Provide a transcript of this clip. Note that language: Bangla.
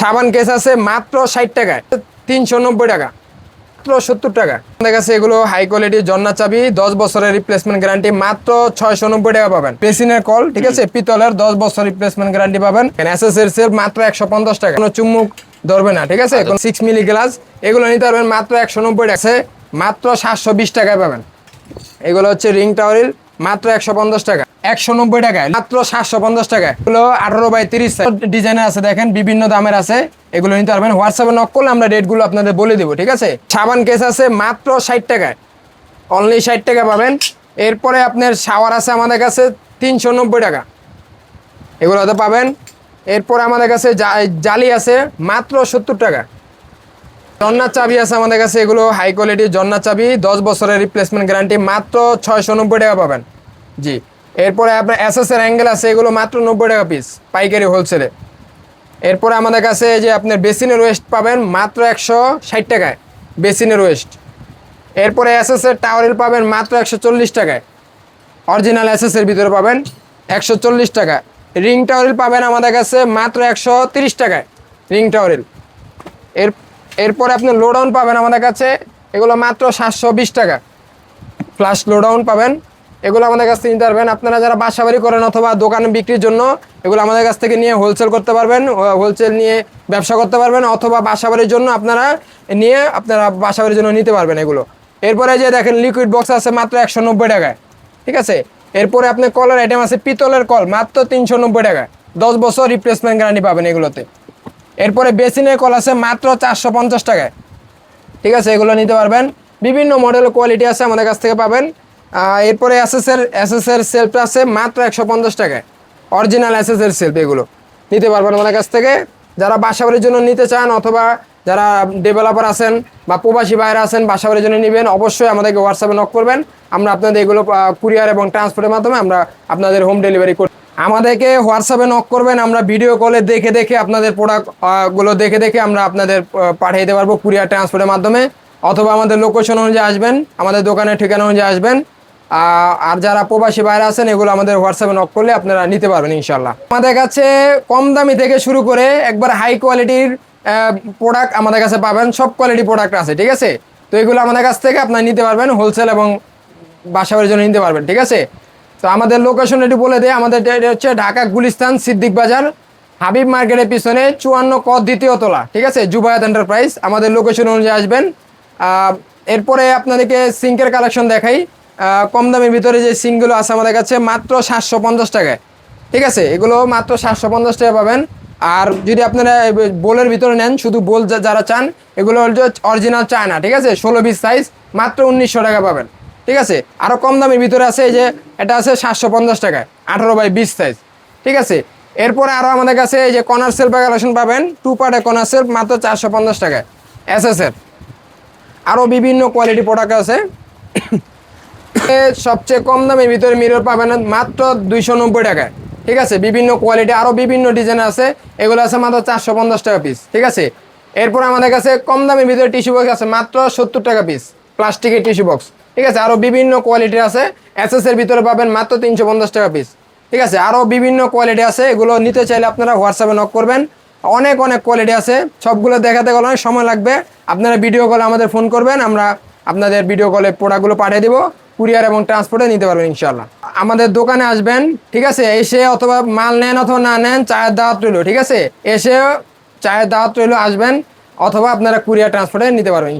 সাবান কেস আছে মাত্র 60 টাকায়, 390 টাকা, মাত্র 70 টাকা। আমাদের কাছে এগুলো হাই কোয়ালিটির জন্না চাবি, 10 বছরের রিপ্লেসমেন্ট গ্যারান্টি, মাত্র 690 টাকা পাবেন। বেসিনের কল, ঠিক আছে, পিতলের 10 বছর রিপ্লেসমেন্ট গ্যারান্টি পাবেন। এসএসএর সেল মাত্র 150 টাকা, কোনো চুম্বুক ধরবে না, ঠিক আছে। 6 মিলি গ্লাস এগুলো নিতে পারবেন মাত্র 190 টাকা, মাত্র 720 টাকায় পাবেন। এগুলো হচ্ছে রিং টাওয়ারিল, মাত্র 150 টাকা, 190 টাকায়, মাত্র 750 টাকায়। এগুলো 18x30 ডিজাইনের আছে, দেখেন বিভিন্ন দামের আছে। এগুলো নিতে পারবেন। হোয়াটসঅ্যাপে নক করলে আমরা রেটগুলো আপনাদের বলে দেবো, ঠিক আছে। সাবান কেস আছে মাত্র 60 টাকায়, অনলি 60 টাকা পাবেন। এরপরে আপনার শাওয়ার আছে আমাদের কাছে 390 টাকা, এগুলো হয়তো পাবেন। এরপরে আমাদের কাছে জালি আছে মাত্র 70 টাকা। জন্নার চাবি আছে আমাদের কাছে, এগুলো হাই কোয়ালিটির জন্নার চাবি, 10 বছরের রিপ্লেসমেন্ট গ্যারান্টি, মাত্র 690 টাকা পাবেন। জি। এরপরে আপনার এসএসের অ্যাঙ্গেল আছে, এগুলো মাত্র 90 টাকা পিস, পাইকারি হোলসেলে। এরপরে আমাদের কাছে যে আপনার বেসিনের ওয়েস্ট পাবেন মাত্র 160 টাকায়, বেসিনের ওয়েস্ট। এরপরে এসএসের টাওয়ারেল পাবেন মাত্র 140 টাকায়, অরিজিনাল এসএসের ভিতরে পাবেন 140 টাকা। রিং টাওয়ারেল পাবেন আমাদের কাছে মাত্র 130 টাকায়, রিং টাওয়ারেল। এরপরে আপনি লোডাউন পাবেন আমাদের কাছে, এগুলো মাত্র 720 টাকা। ফ্লাশ লোডাউন পাবেন, এগুলো আমাদের কাছ থেকে নিতে পারবেন। আপনারা যারা বাসাবাড়ি করেন অথবা দোকানে বিক্রির জন্য, এগুলো আমাদের কাছ থেকে নিয়ে হোলসেল করতে পারবেন, হোলসেল নিয়ে ব্যবসা করতে পারবেন, অথবা বাসাবাড়ির জন্য আপনারা নিয়ে আপনারা বাসাবাড়ির জন্য নিতে পারবেন এগুলো। এরপরে যে দেখেন লিকুইড বক্স আছে মাত্র 190 টাকায়, ঠিক আছে। এরপরে আপনার কলের আইটেম আছে, পিতলের কল মাত্র 390 টাকায়, 10 বছর রিপ্লেসমেন্ট গ্যারান্টি পাবেন এগুলোতে। এরপরে বেসিনের কল আছে মাত্র 450 টাকায়, ঠিক আছে, এগুলো নিতে পারবেন। বিভিন্ন মডেল কোয়ালিটি আছে আমাদের কাছ থেকে পাবেন। এরপরে এসএসের সেলফটা আছে মাত্র 150 টাকায়, অরিজিনাল এসএসের সেলফ, এগুলো নিতে পারবেন আমাদের কাছ থেকে। যারা বাসাবাড়ির জন্য নিতে চান অথবা যারা ডেভেলপার আছেন বা প্রবাসী বাইরে আছেন বাসাবাড়ির জন্য নেবেন, অবশ্যই আমাদেরকে হোয়াটসঅ্যাপে নক করবেন। আমরা আপনাদের এগুলো কুরিয়ার এবং ট্রান্সপোর্টের মাধ্যমে আমরা আপনাদের হোম ডেলিভারি করি। আমাদেরকে হোয়াটসঅ্যাপে নক করবেন, আমরা ভিডিও কলে দেখে দেখে আপনাদের প্রোডাক্টগুলো দেখে দেখে আমরা আপনাদের পাঠিয়ে দিতে পারবো কুরিয়ার ট্রান্সপোর্টের মাধ্যমে, অথবা আমাদের লোকেশন অনুযায়ী আসবেন, আমাদের দোকানের ঠিকানা অনুযায়ী আসবেন। আর যারা প্রবাসী বাইরে আছেন, এগুলো আমাদের হোয়াটসঅ্যাপে নক করলে আপনারা নিতে পারবেন ইনশাল্লাহ। আমাদের কাছে কম দামি থেকে শুরু করে একবার হাই কোয়ালিটির প্রোডাক্ট আমাদের কাছে পাবেন, সব কোয়ালিটি প্রোডাক্ট আছে, ঠিক আছে। তো এগুলো আমাদের কাছ থেকে আপনারা নিতে পারবেন হোলসেল এবং বাসাবাড়ির জন্য নিতে পারবেন, ঠিক আছে। তো আমাদের লোকেশন একটু বলে দেয়, আমাদের হচ্ছে ঢাকা গুলিস্তান সিদ্দিক বাজার, হাবিব মার্কেটের পিছনে 54 ক 2য় তলা, ঠিক আছে, জুবায়াত এন্টারপ্রাইজ। আমাদের লোকেশন অনুযায়ী আসবেন। এরপরে আপনাদেরকে সিঙ্কের কালেকশন দেখাই। কম দামের ভিতরে যে সিঙ্কগুলো আছে আমাদের কাছে মাত্র 750 টাকায়, ঠিক আছে, এগুলো মাত্র 750 টাকা পাবেন। আর যদি আপনারা বোলের ভিতরে নেন, শুধু বোল যারা চান, এগুলো অরিজিনাল চায়না, ঠিক আছে, 16-20 সাইজ, মাত্র 1900 টাকা পাবেন, ঠিক আছে। আরও কম দামের ভিতরে আছে, এই যে এটা আছে 750 টাকায়, 18x20 সাইজ, ঠিক আছে। এরপরে আরও আমাদের কাছে এই যে কর্নার সেলফের কালেকশন পাবেন, 2 পার্টের কর্নার সেলফ, মাত্র 450 টাকায়, এসএসের। আরও বিভিন্ন কোয়ালিটি প্রোডাক্ট আছে। সবচেয়ে কম দামের ভিতরে মিরর পাবেন মাত্র 290 টাকায়, ঠিক আছে। বিভিন্ন কোয়ালিটি আরও বিভিন্ন ডিজাইন আছে, এগুলো আছে মাত্র 450 টাকা পিস, ঠিক আছে। এরপর আমাদের কাছে কম দামের ভিতরে টিস্যু বক্স আছে মাত্র 70 টাকা পিস, প্লাস্টিকের টিস্যু বক্স, ঠিক আছে। আরও বিভিন্ন কোয়ালিটি আছে, এসএসের ভিতরে পাবেন মাত্র 350 টাকা পিস, ঠিক আছে। আরও বিভিন্ন কোয়ালিটি আছে, এগুলো নিতে চাইলে আপনারা হোয়াটসঅ্যাপে নক করবেন। অনেক অনেক কোয়ালিটি আছে, সবগুলো দেখাতে গেলে অনেক সময় লাগবে। আপনারা ভিডিও কলে আমাদের ফোন করবেন, আমরা আপনাদের ভিডিও কলে প্রোডাক্টগুলো পাঠিয়ে দেবো, কুরিয়ার এবং ট্রান্সপোর্টে নিতে পারবেন ইনশাল্লাহ। আমাদের দোকানে আসবেন, ঠিক আছে, এসে অথবা মাল নেন অথবা না নেন, চায়ের দাওয়াত রইল, ঠিক আছে, এসে চায়ের দাওয়াত রইল, আসবেন, অথবা আপনারা কুরিয়ার ট্রান্সপোর্টে নিতে পারবেন।